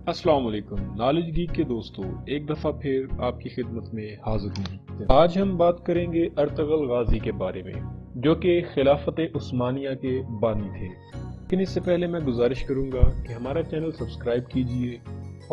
السلام علیکم نالج گیک کے دوستو، ایک دفعہ پھر آپ کی خدمت میں حاضر ہوں۔ آج ہم بات کریں گے ارطغرل غازی کے بارے میں، جو کہ خلافت عثمانیہ کے بانی تھے۔ لیکن اس سے پہلے میں گزارش کروں گا کہ ہمارا چینل سبسکرائب کیجئے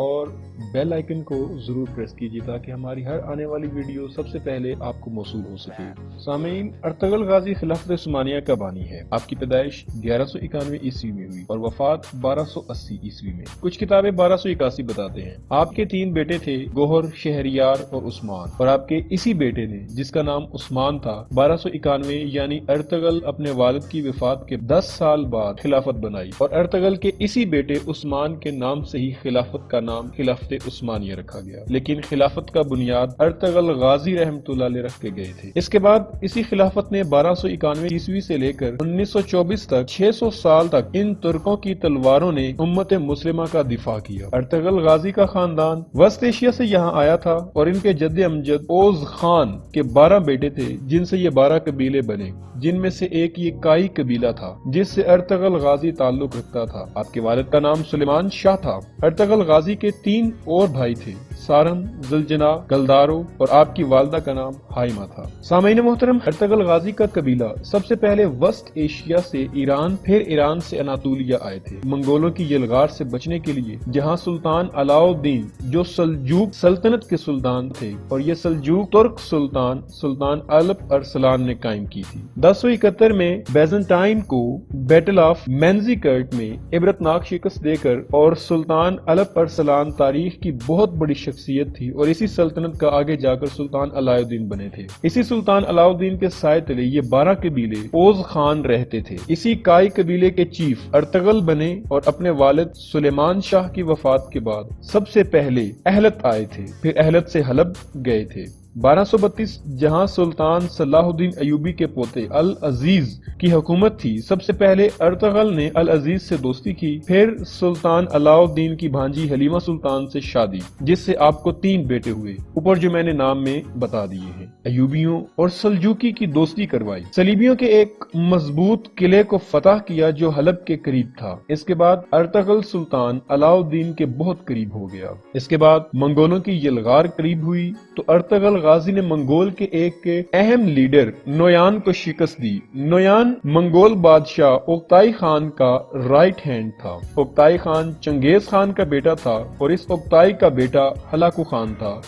اور بیل آئیکن کو ضرور پریس کیجئے تاکہ ہماری ہر آنے والی ویڈیو سب سے پہلے آپ کو موصول ہو سکے۔ سامعین، ارطغرل غازی خلافت عثمانیہ کا بانی ہے۔ آپ کی پیدائش 1191 عیسوی میں ہوئی اور وفات 1280 عیسوی میں۔ کچھ کتابیں 1281 بتاتے ہیں۔ آپ کے 3 بیٹے تھے، گوہر، شہریار اور عثمان، اور آپ کے اسی بیٹے نے، جس کا نام عثمان تھا، 1291 یعنی ارطغرل اپنے والد کی وفات کے 10 سال بعد خلافت بنائی، اور ارطغرل کے اسی بیٹے عثمان کے نام سے ہی خلافت کا نام خلافت عثمانیہ رکھا گیا۔ لیکن خلافت کا بنیاد ارطغرل غازی رحمۃ اللہ علیہ رکھ کے گئے تھے۔ اس کے بعد اسی خلافت نے 1291 عیسوی سے لے کر 1924 تک 600 سال تک ان ترکوں کی تلواروں نے امت مسلمہ کا دفاع کیا۔ ارطغرل غازی کا خاندان وسط ایشیا سے یہاں آیا تھا اور ان کے جد امجد اوز خان کے 12 بیٹے تھے، جن سے یہ 12 قبیلے بنے، جن میں سے ایک یہ کائی قبیلہ تھا جس سے ارطغرل غازی تعلق رکھتا تھا۔ آپ کے والد کا نام سلیمان شاہ تھا۔ ارطغرل غازی کے 3 اور بھائی تھے، سارم، زلجنا، گلدارو، اور آپ کی والدہ کا نام ہائمہ تھا۔ سامعین محترم، ارطغرل غازی کا قبیلہ سب سے پہلے وسط ایشیا سے ایران، پھر ایران سے اناطولیہ آئے تھے، منگولوں کی یلغار سے بچنے کے لیے، جہاں سلطان علاؤ الدین جو سلجوق سلطنت کے سلطان تھے، اور یہ سلجوق ترک سلطان الپ ارسلان نے قائم کی تھی۔ 1071 میں بیزنٹائن کو بیٹل آف مینزیکرٹ میں عبرتناک شکست دے کر، اور سلطان الپ ارسلان تاریخ کی بہت بڑی شخصیت تھی اور اسی سلطنت کا آگے جا کر سلطان علاؤ الدین بنے تھے۔ اسی سلطان علاؤ الدین کے سائے تلے یہ 12 قبیلے اوز خان رہتے تھے۔ اسی کائی قبیلے کے چیف ارطغرل بنے اور اپنے والد سلیمان شاہ کی وفات کے بعد سب سے پہلے اہلت آئے تھے، پھر اہلت سے حلب گئے تھے۔ 1232 جہاں سلطان صلاح الدین ایوبی کے پوتے العزیز کی حکومت تھی، سب سے پہلے ارطغرل نے العزیز سے دوستی کی، پھر سلطان علاؤ الدین کی بھانجی حلیمہ سلطان سے شادی، جس سے آپ کو 3 بیٹے ہوئے، اوپر جو میں نے نام میں بتا دیے ہیں۔ ایوبیوں اور سلجوقی کی دوستی کروائی، صلیبیوں کے ایک مضبوط قلعے کو فتح کیا جو حلب کے قریب تھا۔ اس کے بعد ارطغرل سلطان علاؤ الدین کے بہت قریب ہو گیا۔ اس کے بعد منگولوں کی یلغار قریب ہوئی تو ارطغرل غازی نے منگول کے ایک اہم لیڈر نویان کو شکست دی۔ نویان منگول بادشاہ اوکتائی خان کا رائٹ ہینڈ تھا۔ اوکتائی خان چنگیز خان کا بیٹا تھا اور اس اوکتائی کا بیٹا ہلاکو خان تھا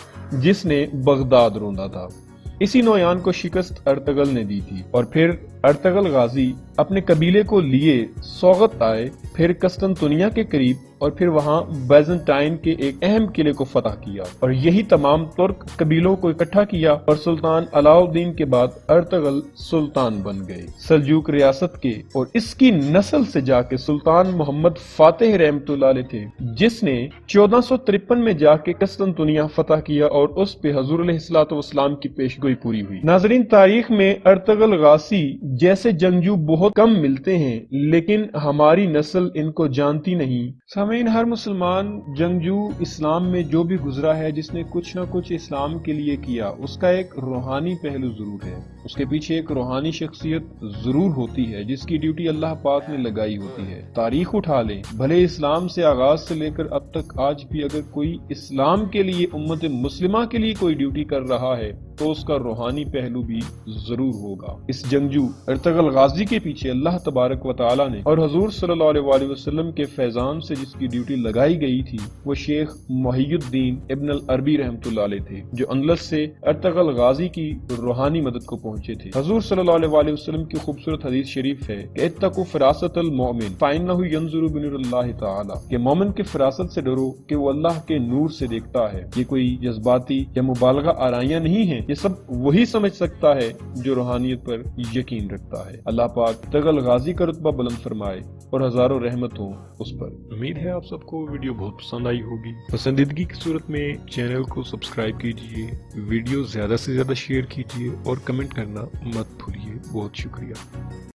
جس نے بغداد روندا تھا۔ اسی نویان کو شکست ارطغرل نے دی تھی، اور پھر ارطغرل غازی اپنے قبیلے کو لیے سوغت آئے، پھر قسطنطنیہ کے قریب، اور پھر وہاں بیزنٹائن کے ایک اہم قلعے کو فتح کیا، اور یہی تمام ترک قبیلوں کو اکٹھا کیا، اور سلطان علاؤ الدین کے بعد ارطغرل سلطان بن گئے سلجوق ریاست کے، اور اس کی نسل سے جا کے سلطان محمد فاتح رحمۃ اللہ علیہ تھے، جس نے 1453 میں جا کے قسطنطنیہ فتح کیا، اور اس پہ حضور علیہ الصلوۃ والسلام کی پیشگوئی پوری ہوئی۔ ناظرین، تاریخ میں ارطغرل غازی جیسے جنگجو بہت کم ملتے ہیں، لیکن ہماری نسل ان کو جانتی نہیں۔ سامعین، ہر مسلمان جنگجو اسلام میں جو بھی گزرا ہے، جس نے کچھ نہ کچھ اسلام کے لیے کیا، اس کا ایک روحانی پہلو ضرور ہے، اس کے پیچھے ایک روحانی شخصیت ضرور ہوتی ہے جس کی ڈیوٹی اللہ پاک نے لگائی ہوتی ہے۔ تاریخ اٹھا لیں، بھلے اسلام سے آغاز سے لے کر اب تک آج بھی اگر کوئی اسلام کے لیے، امت مسلمہ کے لیے کوئی ڈیوٹی کر رہا ہے تو اس کا روحانی پہلو بھی ضرور ہوگا۔ اس جنگجو ارطغرل غازی کے پیچھے اللہ تبارک و تعالی نے اور حضور صلی اللہ علیہ وآلہ وسلم کے فیضان سے جس کی ڈیوٹی لگائی گئی تھی، وہ شیخ محی الدین ابن العربی رحمۃ اللہ علیہ تھے، جو اندلس سے ارطغرل غازی کی روحانی مدد کو پہنچے تھے۔ حضور صلی اللہ علیہ وآلہ وسلم کی خوبصورت حدیث شریف ہے کہ اتقوا فراست المؤمن فإنہ ينظر بنور اللہ تعالی، کہ مومن کے فراست سے ڈرو کہ وہ اللہ کے نور سے دیکھتا ہے۔ یہ کوئی جذباتی یا مبالغہ آرائیاں نہیں ہیں، یہ سب وہی سمجھ سکتا ہے جو روحانیت پر یقین رکھتا ہے۔ اللہ پاک ارطغرل غازی کا رتبہ بلند فرمائے اور ہزاروں رحمت ہوں اس پر۔ امید ہے آپ سب کو ویڈیو بہت پسند آئی ہوگی۔ پسندیدگی کی صورت میں چینل کو سبسکرائب کیجئے، ویڈیو زیادہ سے زیادہ شیئر کیجئے اور کمنٹ کرنا مت بھولیے۔ بہت شکریہ۔